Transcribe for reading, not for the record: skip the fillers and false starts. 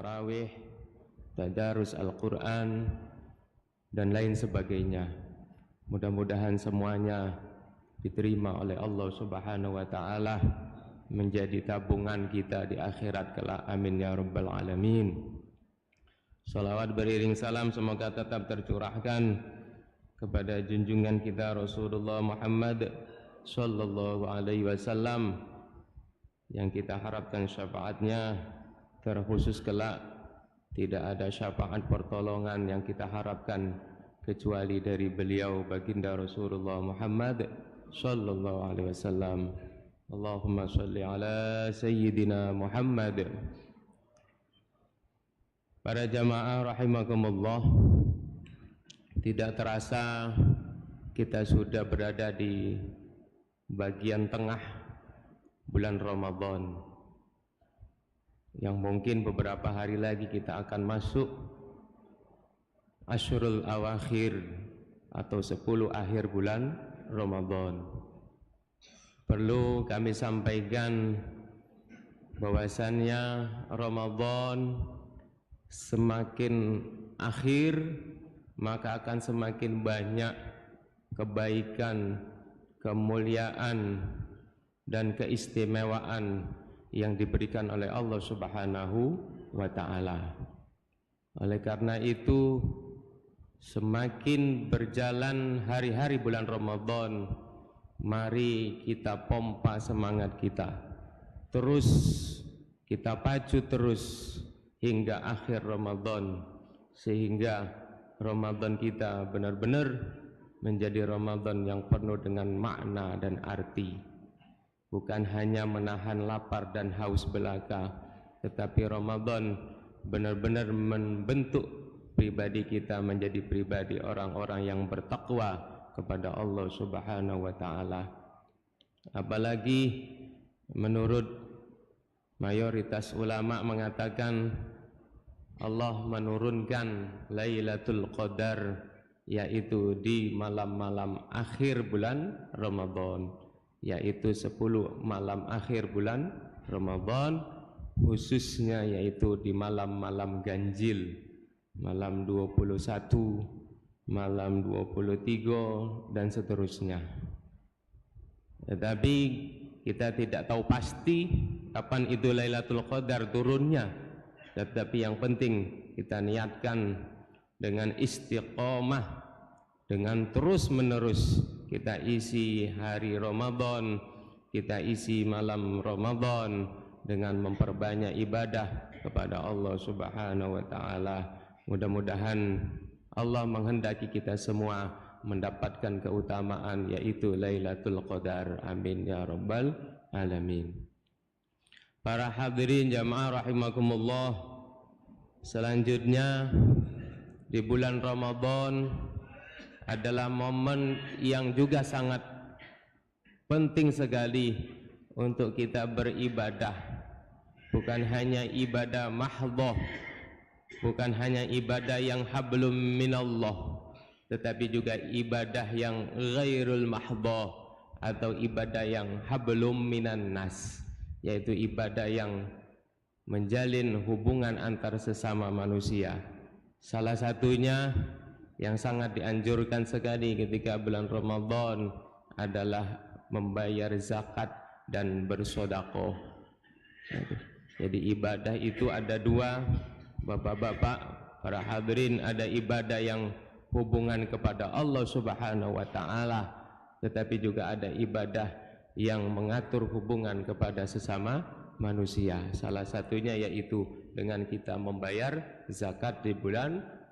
tarawih, tadarus Al-Quran, dan lain sebagainya. Mudah-mudahan semuanya diterima oleh Allah Subhanahu wa Ta'ala, menjadi tabungan kita di akhirat kelak. Amin ya rabbal alamin. Salawat beriring salam semoga tetap tercurahkan kepada junjungan kita Rasulullah Muhammad sallallahu alaihi wasallam, yang kita harapkan syafaatnya terkhusus kelak. Tidak ada syafaat pertolongan yang kita harapkan kecuali dari beliau baginda Rasulullah Muhammad sallallahu alaihi wasallam. Allahumma shalli ala sayyidina Muhammad. Para jamaah rahimakumullah, tidak terasa kita sudah berada di bagian tengah bulan Ramadan, yang mungkin beberapa hari lagi kita akan masuk Asyurul Awakhir atau 10 akhir bulan Ramadan. Perlu kami sampaikan bahwasannya Ramadan semakin akhir maka akan semakin banyak kebaikan, kemuliaan dan keistimewaan yang diberikan oleh Allah Subhanahu wa Ta'ala. Oleh karena itu, semakin berjalan hari-hari bulan Ramadan, mari kita pompa semangat kita, terus kita pacu terus hingga akhir Ramadan, sehingga Ramadan kita benar-benar menjadi Ramadan yang penuh dengan makna dan arti. Bukan hanya menahan lapar dan haus belaka, tetapi Ramadan benar-benar membentuk pribadi kita menjadi pribadi orang-orang yang bertakwa kepada Allah Subhanahu wa Ta'ala. Apalagi menurut mayoritas ulama mengatakan Allah menurunkan Lailatul Qadar, yaitu di malam-malam akhir bulan Ramadan, yaitu 10 malam akhir bulan Ramadan, khususnya yaitu di malam-malam ganjil, malam 21, malam 23 dan seterusnya. Tetapi kita tidak tahu pasti kapan itu Lailatul Qadar turunnya. Tetapi yang penting kita niatkan dengan istiqomah, dengan terus menerus kita isi hari Ramadan, kita isi malam Ramadan dengan memperbanyak ibadah kepada Allah Subhanahu wa Ta'ala. Mudah-mudahan Allah menghendaki kita semua mendapatkan keutamaan yaitu Lailatul Qadar. Amin ya rabbal alamin. Para hadirin jamaah rahimakumullah, selanjutnya di bulan Ramadan adalah momen yang juga sangat penting sekali untuk kita beribadah. Bukan hanya ibadah mahdhah, bukan hanya ibadah yang hablum minallah, tetapi juga ibadah yang ghairul mahdhah atau ibadah yang hablum minan nas, yaitu ibadah yang menjalin hubungan antar sesama manusia. Salah satunya yang sangat dianjurkan sekali ketika bulan Ramadan adalah membayar zakat dan bersedekah. Jadi ibadah itu ada dua, bapak-bapak, para hadirin. Ada ibadah yang hubungan kepada Allah Subhanahu wa Ta'ala, tetapi juga ada ibadah yang mengatur hubungan kepada sesama manusia. Salah satunya yaitu dengan kita membayar zakat di bulan